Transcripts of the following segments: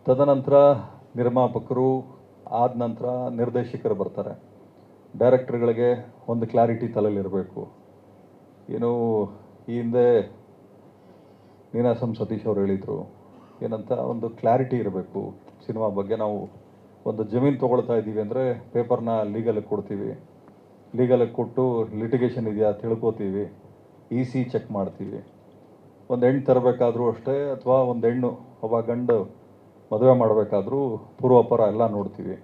ತದನಂತರ ನಿರ್ಮಾಪಕರು ಆದ ನಂತರ ನಿರ್ದೇಶಕರು ಬರ್ತಾರೆ. ಡೈರೆಕ್ಟರ್ಗಳಿಗೆ ಒಂದು ಕ್ಲಾರಿಟಿ ತಲೆಯಲ್ಲಿರಬೇಕು. ಏನು ಈ ಹಿಂದೆ ನೀನಾಸಂ ಸತೀಶ್ ಅವರು ಹೇಳಿದರು, ಏನಂತ ಒಂದು ಕ್ಲಾರಿಟಿ ಇರಬೇಕು ಸಿನಿಮಾ ಬಗ್ಗೆ. ನಾವು ಒಂದು ಜಮೀನು ತೊಗೊಳ್ತಾ ಇದ್ದೀವಿ ಅಂದರೆ ಪೇಪರ್ನ ಲೀಗಲಿಗೆ ಕೊಡ್ತೀವಿ, ಲೀಗಲಿಗೆ ಕೊಟ್ಟು ಲಿಟಿಗೇಷನ್ ಇದೆಯಾ ತಿಳ್ಕೊತೀವಿ, EC ಚೆಕ್ ಮಾಡ್ತೀವಿ. ಒಂದು ಹೆಣ್ಣು ತರಬೇಕಾದ್ರೂ ಅಷ್ಟೇ, ಅಥವಾ ಒಂದು ಹೆಣ್ಣು ಒಬ್ಬ ಗಂಡು ಮದುವೆ ಮಾಡಬೇಕಾದ್ರೂ ಪೂರ್ವಾಪರ ಎಲ್ಲ ನೋಡ್ತೀವಿ.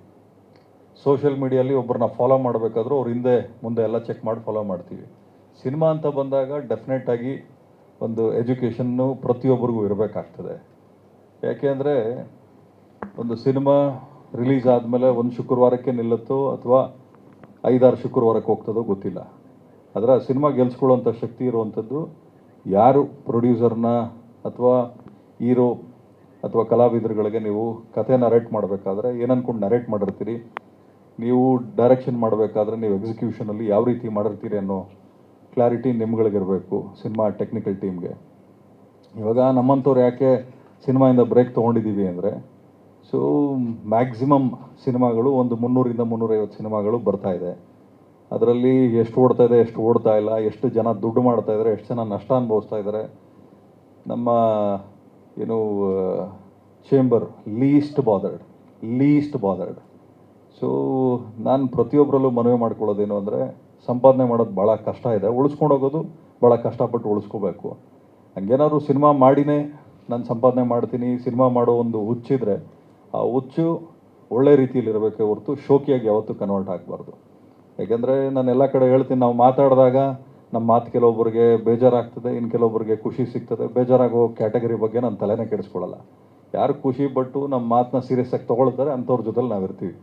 ಸೋಷಿಯಲ್ ಮೀಡಿಯಲ್ಲಿ ಒಬ್ಬರನ್ನ ಫಾಲೋ ಮಾಡಬೇಕಾದ್ರೂ ಅವ್ರ ಹಿಂದೆ ಮುಂದೆ ಎಲ್ಲ ಚೆಕ್ ಮಾಡಿ ಫಾಲೋ ಮಾಡ್ತೀವಿ. ಸಿನಿಮಾ ಅಂತ ಬಂದಾಗ ಡೆಫಿನೆಟಾಗಿ ಒಂದು ಎಜುಕೇಷನ್ನು ಪ್ರತಿಯೊಬ್ಬರಿಗೂ ಇರಬೇಕಾಗ್ತದೆ. ಯಾಕೆ ಒಂದು ಸಿನಿಮಾ ರಿಲೀಸ್ ಆದಮೇಲೆ ಒಂದು ಶುಕ್ರವಾರಕ್ಕೆ ನಿಲ್ಲುತ್ತೋ ಅಥವಾ 5-6 ಶುಕ್ರವಾರಕ್ಕೆ ಹೋಗ್ತದೋ ಗೊತ್ತಿಲ್ಲ. ಅದರ ಸಿನಿಮಾ ಗೆಲ್ಸ್ಕೊಳ್ಳೋಂಥ ಶಕ್ತಿ ಇರುವಂಥದ್ದು ಯಾರು ಪ್ರೊಡ್ಯೂಸರ್ನ ಅಥವಾ ಹೀರೋ ಅಥವಾ ಕಲಾವಿದರುಗಳಿಗೆ ನೀವು ಕತೆ ನರೇಟ್ ಮಾಡಬೇಕಾದ್ರೆ ಏನು ಅಂದ್ಕೊಂಡು ನರೇಟ್ ಮಾಡಿರ್ತೀರಿ, ನೀವು ಡೈರೆಕ್ಷನ್ ಮಾಡಬೇಕಾದ್ರೆ ನೀವು ಎಕ್ಸಿಕ್ಯೂಷನಲ್ಲಿ ಯಾವ ರೀತಿ ಮಾಡಿರ್ತೀರಿ ಅನ್ನೋ ಕ್ಲಾರಿಟಿ ನಿಮ್ಗಳಿಗಿರಬೇಕು ಸಿನಿಮಾ ಟೆಕ್ನಿಕಲ್ ಟೀಮ್ಗೆ. ಇವಾಗ ನಮ್ಮಂಥವ್ರು ಯಾಕೆ ಸಿನಿಮಾಯಿಂದ ಬ್ರೇಕ್ ತೊಗೊಂಡಿದ್ದೀವಿ ಅಂದರೆ, ಸೊ ಮ್ಯಾಕ್ಸಿಮಮ್ ಸಿನಿಮಾಗಳು ಒಂದು 300-350 ಸಿನಿಮಾಗಳು ಬರ್ತಾ ಇದೆ. ಅದರಲ್ಲಿ ಎಷ್ಟು ಓಡ್ತಾ ಇದೆ, ಎಷ್ಟು ಓಡ್ತಾ ಇಲ್ಲ, ಎಷ್ಟು ಜನ ದುಡ್ಡು ಮಾಡ್ತಾ ಇದ್ದಾರೆ, ಎಷ್ಟು ಜನ ನಷ್ಟ ಅನುಭವಿಸ್ತಾ ಇದ್ದಾರೆ. ನಮ್ಮ ಏನು ಚೇಂಬರ್ ಲೀಸ್ಟ್ ಬಾದರ್ಡ್. ಸೊ ನಾನು ಪ್ರತಿಯೊಬ್ಬರಲ್ಲೂ ಮನವಿ ಮಾಡ್ಕೊಳ್ಳೋದೇನು ಅಂದರೆ, ಸಂಪಾದನೆ ಮಾಡೋದು ಭಾಳ ಕಷ್ಟ ಇದೆ, ಉಳಿಸ್ಕೊಂಡು ಹೋಗೋದು ಭಾಳ ಕಷ್ಟಪಟ್ಟು ಉಳಿಸ್ಕೋಬೇಕು. ಹಂಗೇನಾದ್ರು ಸಿನಿಮಾ ಮಾಡಿನೇ ನಾನು ಸಂಪಾದನೆ ಮಾಡ್ತೀನಿ, ಸಿನಿಮಾ ಮಾಡೋ ಒಂದು ಹುಚ್ಚಿದ್ರೆ ಆ ಹುಚ್ಚು ಒಳ್ಳೆ ರೀತಿಯಲ್ಲಿ ಇರಬೇಕೆ ಹೊರತು ಶೋಕಿಯಾಗಿ ಯಾವತ್ತೂ ಕನ್ವರ್ಟ್ ಆಗಬಾರ್ದು. ಯಾಕೆಂದರೆ ನಾನು ಎಲ್ಲ ಕಡೆ ಹೇಳ್ತೀನಿ, ನಾವು ಮಾತಾಡಿದಾಗ ನಮ್ಮ ಮಾತು ಕೆಲವೊಬ್ಬರಿಗೆ ಬೇಜಾರಾಗ್ತದೆ, ಇನ್ನು ಕೆಲವೊಬ್ಬರಿಗೆ ಖುಷಿ ಸಿಗ್ತದೆ. ಬೇಜಾರಾಗೋ ಕ್ಯಾಟಗರಿ ಬಗ್ಗೆ ನಾನು ತಲೆನೇ ಕೆಡಿಸ್ಕೊಳ್ಳಲ್ಲ. ಯಾರು ಖುಷಿ ಪಟ್ಟು ನಮ್ಮ ಮಾತನ್ನ ಸೀರಿಯಸ್ ಆಗಿ ತೊಗೊಳ್ತಾರೆ ಅಂಥವ್ರ ಜೊತೆಲಿ ನಾವಿರ್ತೀವಿ.